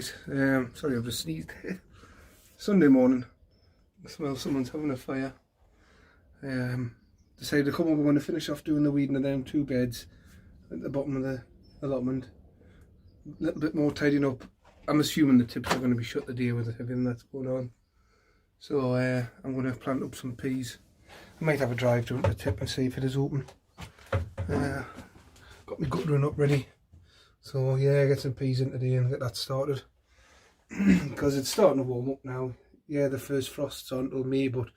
guys, sorry I've just sneezed. Sunday morning, I smell someone's having a fire. Decided to come over, we're going to finish off doing the weeding of them 2 beds at the bottom of the allotment. A little bit more tidying up. I'm assuming the tips are going to be shut today with everything that's going on. So I'm going to plant up some peas. I might have a drive down to the tip and see if it is open. Got my guttering up ready. So yeah, get some peas in today and get that started. Because it's starting to warm up now. Yeah, the first frost's on until May, but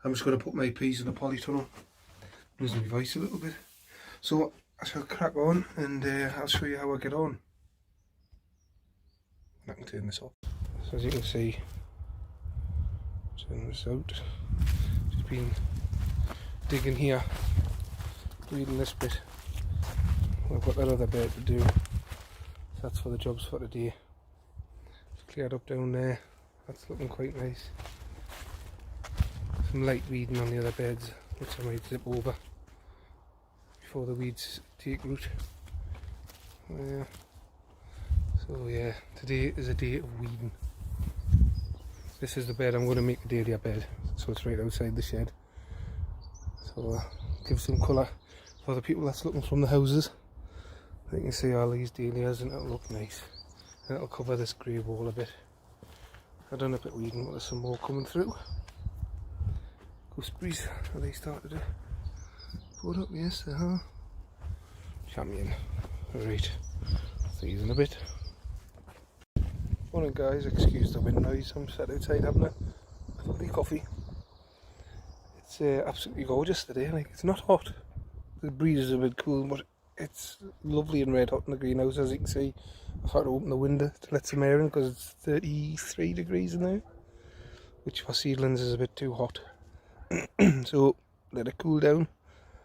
I'm just going to put my peas in the polytunnel. Losing my voice a little bit. So I shall crack on and I'll show you how I get on. I can turn this off. So as you can see, turn this out. Just been digging here, weeding this bit. I've got that other bit to do. So that's for the jobs for today. It's cleared up down there. That's looking quite nice. Some light weeding on the other beds, which I might zip over before the weeds take root. So yeah, today is a day of weeding. This is the bed I'm going to make a dahlia bed, so it's right outside the shed. So give some colour for the people that's looking from the houses. You can see all these dahlias and it'll look nice. And it'll cover this grey wall a bit. I've done a bit of weeding, but there's some more coming through. Gooseberries, have they started to put up? Yes, they are. Champion. Right, see you in a bit. Morning guys, excuse the wind noise. I'm sat outside having a lovely coffee. It's absolutely gorgeous today. Like, it's not hot. The breeze is a bit cool, but it's lovely and red hot in the greenhouse. As you can see, I've had to open the window to let some air in because it's 33 degrees in there, which for seedlings is a bit too hot. So let it cool down.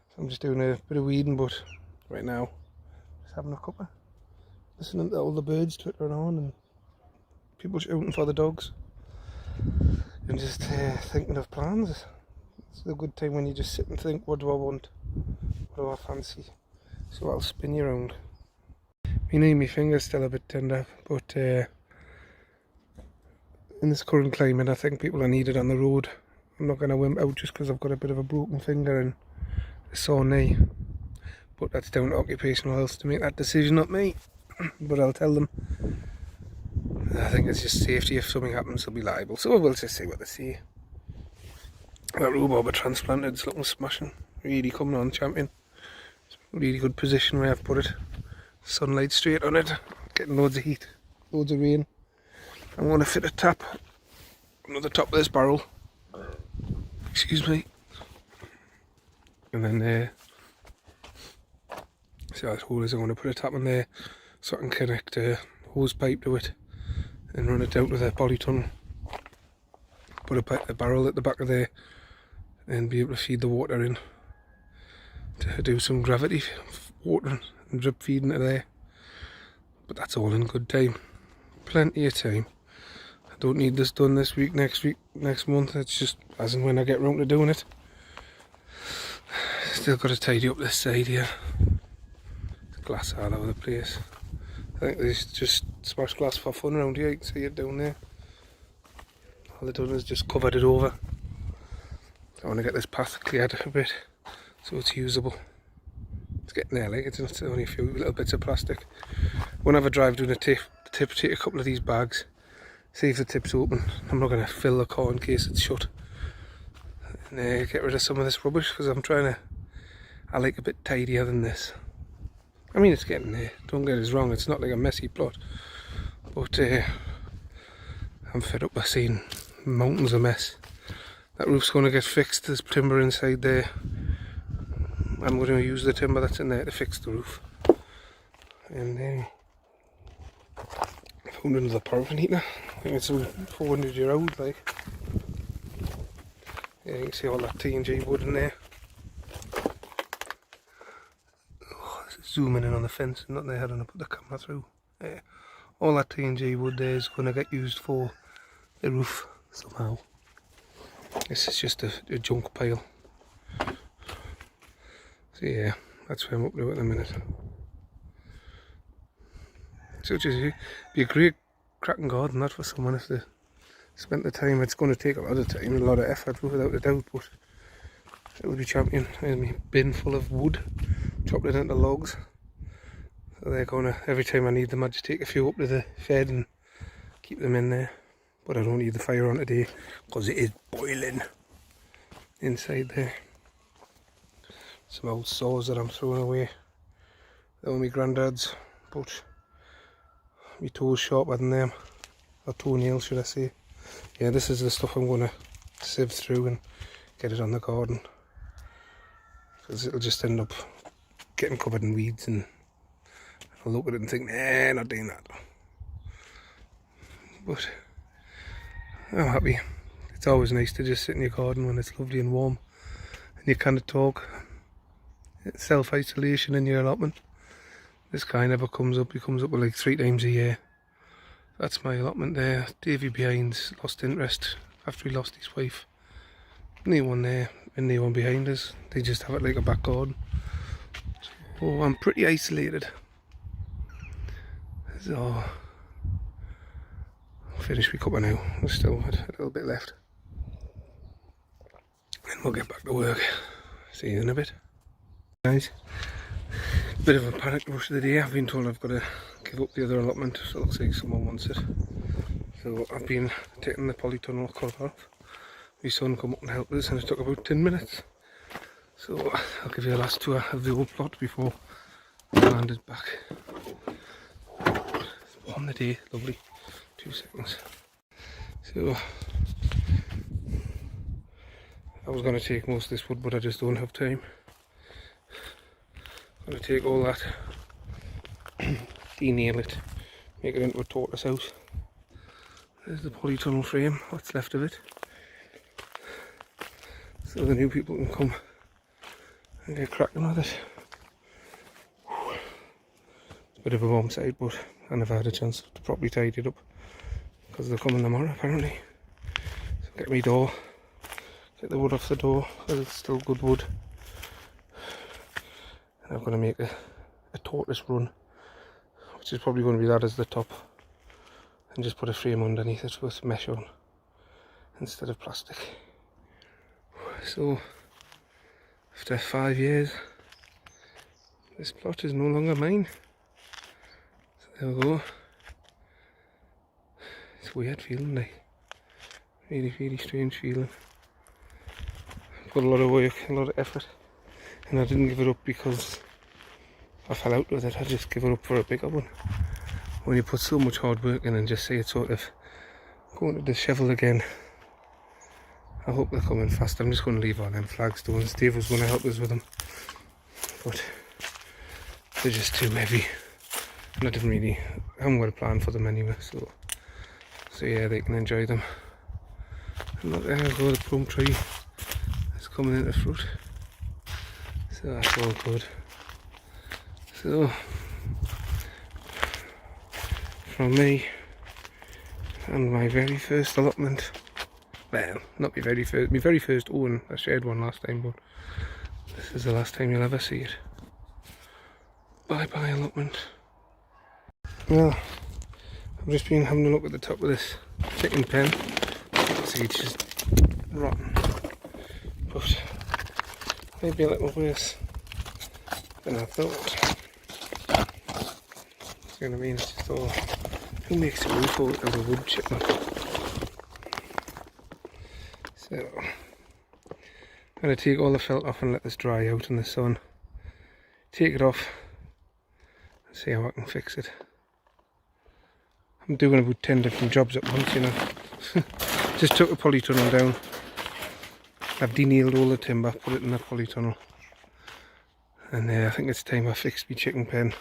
So I'm just doing a bit of weeding, but right now just having a cuppa, listening to all the birds twittering on and people shouting for the dogs, and just thinking of plans. It's a good time when you just sit and think, what do I want, what do I fancy, so I'll spin you around. My finger's still a bit tender, but in this current climate I think people are needed on the road. I'm not going to wimp out just because I've got a bit of a broken finger and a sore knee, but that's down to occupational health to make that decision, not me. But I'll tell them. I think it's just safety. If something happens they'll be liable, so we'll just see what they say. That rhubarb I transplanted is looking smashing, really coming on, champion. It's a really good position where I've put it. Sunlight straight on it, getting loads of heat, loads of rain. I'm going to fit a tap on the top of this barrel, excuse me, and then see how this hole is. I'm going to put a tap in there so I can connect a hose pipe to it and run it down to the polytunnel. Put a barrel at the back of there and be able to feed the water in to do some gravity watering and drip feeding it there. But that's all in good time, plenty of time. I don't need this done this week, next month. It's just as and when I get round to doing it. Still got to tidy up this side here. There's glass all over the place. I think there's just smashed glass for fun around here. You can see it down there. All they've done is just covered it over. I want to get this path cleared a bit so it's usable. It's getting there, like, it's not only a few little bits of plastic. When I have a drive doing a tip, take a couple of these bags, see if the tip's open. I'm not going to fill the car in case it's shut. And get rid of some of this rubbish, because I like a bit tidier than this. I mean, it's getting there, don't get us wrong, it's not like a messy plot. But I'm fed up with seeing mountains of mess. That roof's going to get fixed. There's timber inside there. I'm going to use the timber that's in there to fix the roof. And I found another paraffin heater. I think it's about 400-year-old, like. Yeah, you can see all that T&G wood in there. Oh, zooming in on the fence and not there. I don't know, put the camera through. Yeah. All that T&G wood there is going to get used for the roof somehow. This is just a junk pile. So yeah, that's where I'm up to at the minute. So just be a great cracking garden that for someone if they spent the time. It's going to take a lot of time and a lot of effort without a doubt, but it would be champion. There's my bin full of wood, chopped it into logs. So they're gonna, every time I need them I just take a few up to the shed and keep them in there. But I don't need the fire on today because it is boiling inside there. Some old saws that I'm throwing away. They were my granddad's, but my toes sharper than them. Or toenails should I say. Yeah, this is the stuff I'm going to sieve through and get it on the garden. Because it'll just end up getting covered in weeds and I'll look at it and think, nah, not doing that. But I'm happy. It's always nice to just sit in your garden when it's lovely and warm and you kind of talk. It's self-isolation in your allotment. This guy never comes up. He comes up like 3 times a year. That's my allotment there. Davy behind's lost interest after he lost his wife. No one there and no one behind us. They just have it like a back garden. So I'm pretty isolated. So I'll finish my cuppa now. There's still a little bit left. And we'll get back to work. See you in a bit. Guys, bit of a panic rush of the day. I've been told I've got to give up the other allotment, so it looks like someone wants it. So I've been taking the polytunnel cut off. My son come up and helped us and it took about 10 minutes. So I'll give you a last tour of the old plot before I land it back. It's on the day, lovely. 2 seconds. So I was going to take most of this wood but I just don't have time. I'm going to take all that, denail it, make it into a tortoise house. There's the polytunnel frame, what's left of it. So the new people can come and get cracking with it. It's a bit of a warm side, but I never had a chance to properly tidy it up because they're coming tomorrow apparently. So get me door, get the wood off the door because it's still good wood. And I'm going to make a tortoise run, which is probably going to be that as the top, and just put a frame underneath it with mesh on instead of plastic. So after 5 years this plot is no longer mine. So there we go. It's weird feeling, like really strange feeling. Put a lot of work, a lot of effort, and I didn't give it up because I fell out with it. I just give it up for a bigger one. When you put so much hard work in and just say it's sort of going to dishevel again, I hope they're coming fast. I'm just going to leave all them flagstones. Dave was going to help us with them, but they're just too heavy. And I haven't got a plan for them anyway, so yeah, they can enjoy them. And look, there we go, the plum tree is coming into fruit. So that's all good. So, from me, and my very first allotment, well, not my very first own. I shared one last time, but this is the last time you'll ever see it. Bye bye allotment. Well, I've just been having a look at the top of this chicken pen. You can see it's just rotten, but maybe a little worse than I thought. You know what I mean? It's just all, who makes a roof out of a wood chicken? So I'm going to take all the felt off and let this dry out in the sun. Take it off and see how I can fix it. I'm doing about 10 different jobs at once, you know. Just took the polytunnel down. I've denailed all the timber, put it in the polytunnel. And I think it's time I fixed my chicken pen.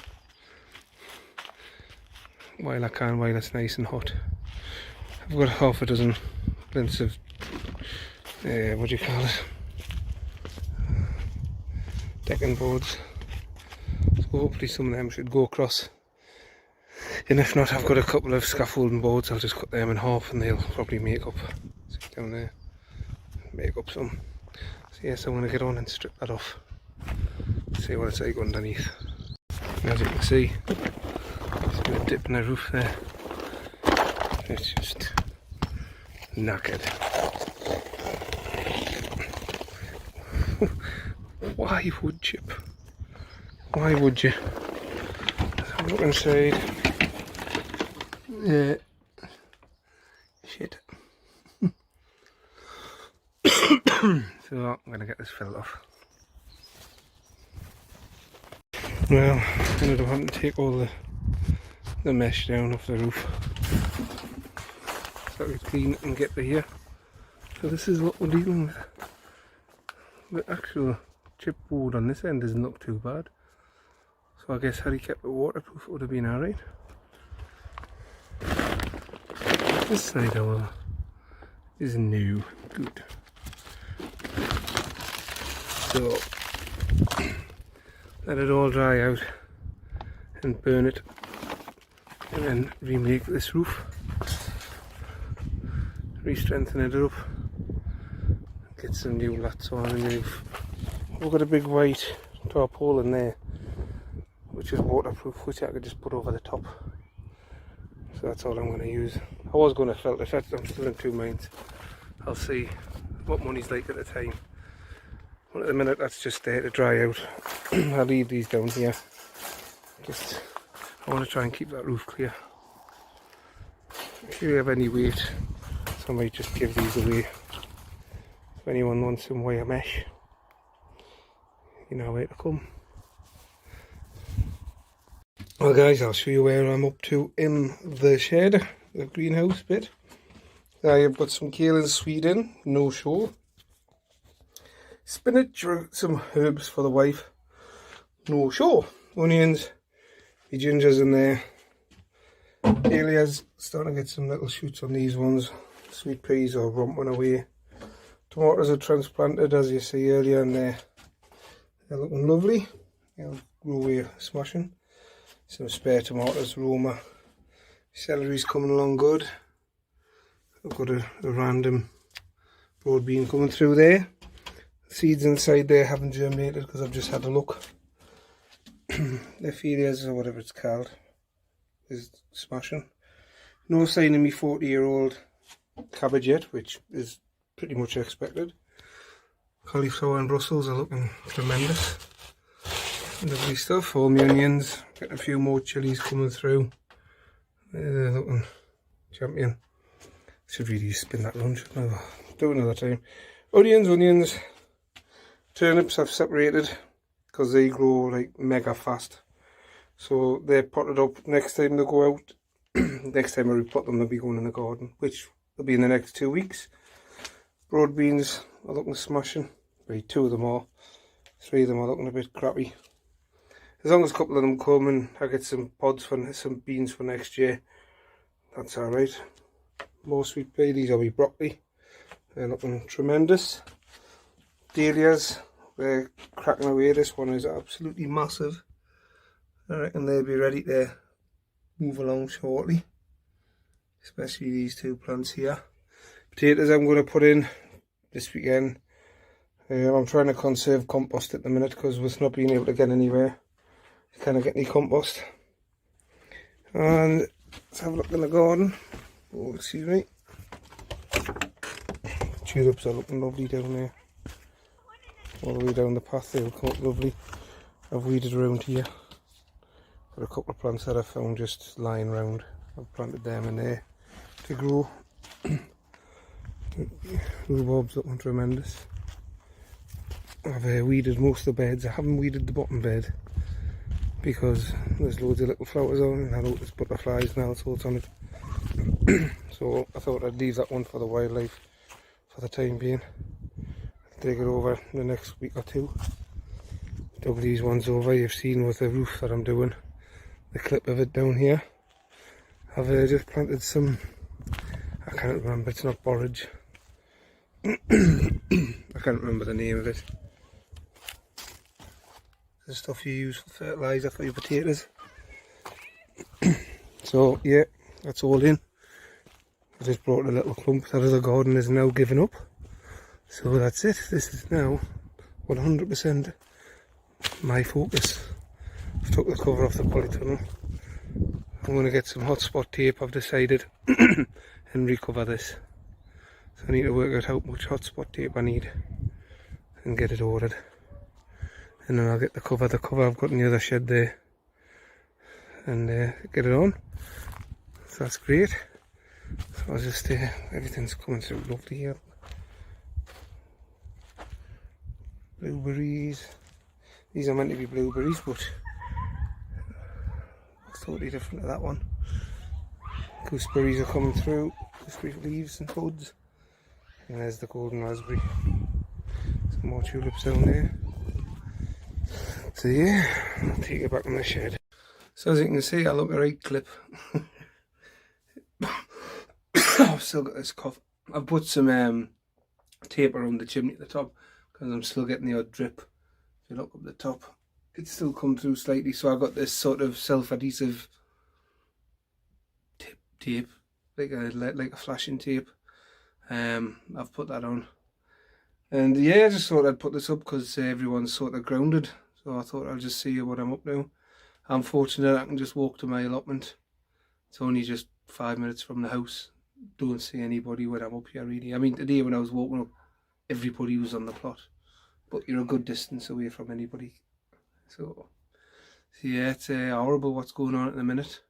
While I can, while it's nice and hot. I've got half a dozen lengths of, what do you call it? Decking boards. So hopefully some of them should go across. And if not, I've got a couple of scaffolding boards. I'll just cut them in half and they'll probably make up. See down there, make up some. So yes, I'm going to get on and strip that off. See what it's like underneath. And as you can see, there's a bit of dip in the roof there. It's just knackered. Why would Chip? Why would you? Let's have a look inside. Yeah. Shit. So I'm going to get this filled off. Well, I ended up having to take all the mesh down off the roof so we clean it and get to here. So this is what we're dealing with. The actual chipboard on this end doesn't look too bad. So I guess had he kept it waterproof it would have been alright. This side however is new. Good. So let it all dry out and burn it and then remake this roof, re-strengthen it up, get some new lats on and roof. We've got a big white tarpaulin there which is waterproof, which I could just put over the top, so that's all I'm going to use. I was going to filter it, I'm still in two minds. I'll see what money's like at the time. Well, at the minute that's just there to dry out. I'll leave these down here. Just, I want to try and keep that roof clear. If you have any weight, so I might just give these away. If anyone wants some wire mesh, you know where to come. Well guys, I'll show you where I'm up to in the shed, the greenhouse bit. I have got some kale and swede in, no show. Spinach, some herbs for the wife, no show. Onions, the gingers in there. Dahlias, starting to get some little shoots on these ones. Sweet peas are romping away. Tomatoes are transplanted as you see earlier in there. They're looking lovely. They'll grow away smashing. Some spare tomatoes, Roma. Celery's coming along good. I've got a random broad bean coming through there. Seeds inside there haven't germinated because I've just had a look. The Phelias or whatever it's called is smashing. No sign of me 40-year-old cabbage yet, which is pretty much expected. Cauliflower and Brussels are looking tremendous. Lovely stuff. All my onions, getting a few more chilies coming through. They're looking champion. Should really spin that lunch. No, do it another time. Onions. Turnips I've separated because they grow like mega fast. So they're potted up. Next time they go out, next time I repot them, they'll be going in the garden, which will be in the next 2 weeks. Broad beans are looking smashing. Right, 2 of them are. 3 of them are looking a bit crappy. As long as a couple of them come and I get some pods for some beans for next year, that's alright. More sweet pea, these are my broccoli. They're looking tremendous. Dahlias, they're cracking away. This one is absolutely massive. I reckon they'll be ready to move along shortly. Especially these 2 plants here. Potatoes I'm going to put in this weekend. I'm trying to conserve compost at the minute because with not being able to get anywhere, you can't get any compost. And let's have a look in the garden. Oh, excuse me. Tulips are looking lovely down there. All the way down the path, they'll come up lovely. I've weeded around here. Got a couple of plants that I found just lying around. I've planted them in there to grow. Rhubarb's looking tremendous. I've weeded most of the beds. I haven't weeded the bottom bed because there's loads of little flowers on it and I noticed butterflies and all sorts on it. So I thought I'd leave that one for the wildlife for the time being. Take it over in the next week or 2. Dug these ones over. You've seen with the roof that I'm doing, the clip of it down here. I've just planted some, I can't remember, it's not borage. I can't remember the name of it. The stuff you use for fertiliser for your potatoes. So yeah, that's all in. I just brought a little clump that the garden is now giving up. So that's it. This is now 100% my focus. I've took the cover off the polytunnel. I'm going to get some hotspot tape, I've decided, and recover this. So I need to work out how much hotspot tape I need and get it ordered. And then I'll get the cover I've got in the other shed there, and get it on. So that's great. So I'll just, everything's coming through lovely here. Blueberries. These are meant to be blueberries, but it's totally different to that one. Gooseberries are coming through, gooseberry leaves and buds. And there's the golden raspberry. Some more tulips down there. So yeah, I'll take it back in the shed. So as you can see, I look a right clip. I've still got this cough. I've put some tape around the chimney at the top because I'm still getting the odd drip. If you look up the top, it's still come through slightly. So I've got this sort of self-adhesive tape, like a flashing tape. I've put that on, and yeah, I just thought I'd put this up because everyone's sort of grounded. So I thought I'll just see what I'm up to. I'm fortunate I can just walk to my allotment. It's only just 5 minutes from the house. Don't see anybody when I'm up here really. I mean, today when I was walking up, everybody was on the plot, but you're a good distance away from anybody. So yeah, it's horrible what's going on at the minute.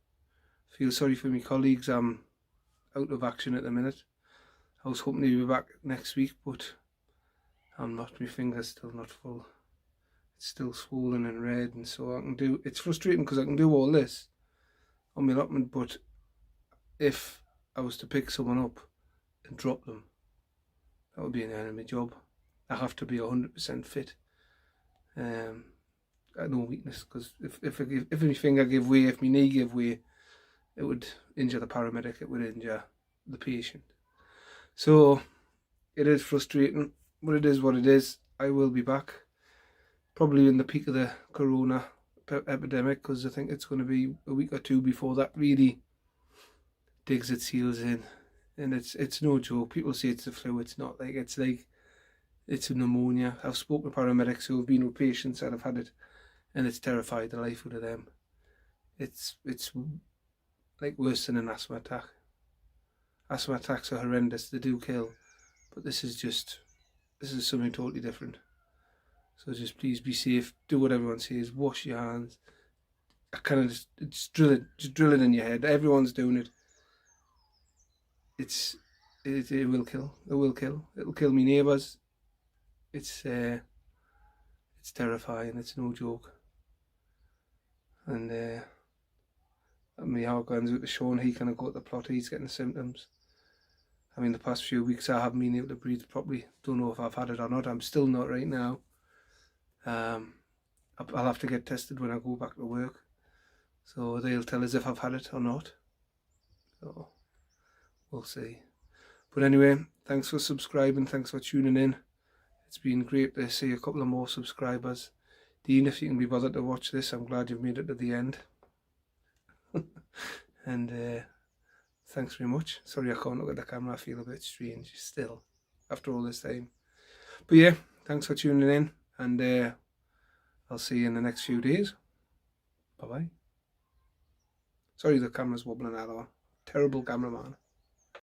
Feel sorry for my colleagues. I'm out of action at the minute. I was hoping to be back next week, but I'm not. My finger's still not full. It's still swollen and red, and so I can do. It's frustrating because I can do all this on my allotment, but if I was to pick someone up and drop them, that would be an enemy job. I have to be 100% fit. I have no weakness, because if my finger gave way, if my knee gave way, it would injure the paramedic, it would injure the patient. So it is frustrating, but it is what it is. I will be back, probably in the peak of the corona epidemic, because I think it's going to be a week or two before that really digs its heels in. And it's no joke. People say it's the flu. It's not. It's a pneumonia. I've spoken to paramedics who have been with patients that have had it, and it's terrified the life out of them. It's like worse than an asthma attack. Asthma attacks are horrendous. They do kill, but this is something totally different. So just please be safe. Do what everyone says. Wash your hands. I kind of just drill it in your head. Everyone's doing it. It will kill. It will kill. It'll kill me neighbours. It's terrifying. It's no joke. And my husband's out to Sean. He kind of got the plot. He's getting the symptoms. I mean, the past few weeks I haven't been able to breathe properly. Don't know if I've had it or not. I'm still not right now. I'll have to get tested when I go back to work. So they'll tell us if I've had it or not. So we'll see. But anyway, thanks for subscribing. Thanks for tuning in. It's been great to see a couple of more subscribers. Dean, if you can be bothered to watch this, I'm glad you've made it to the end. And thanks very much. Sorry I can't look at the camera. I feel a bit strange still after all this time. But yeah, thanks for tuning in, and I'll see you in the next few days. Bye bye. Sorry the camera's wobbling out. Terrible cameraman.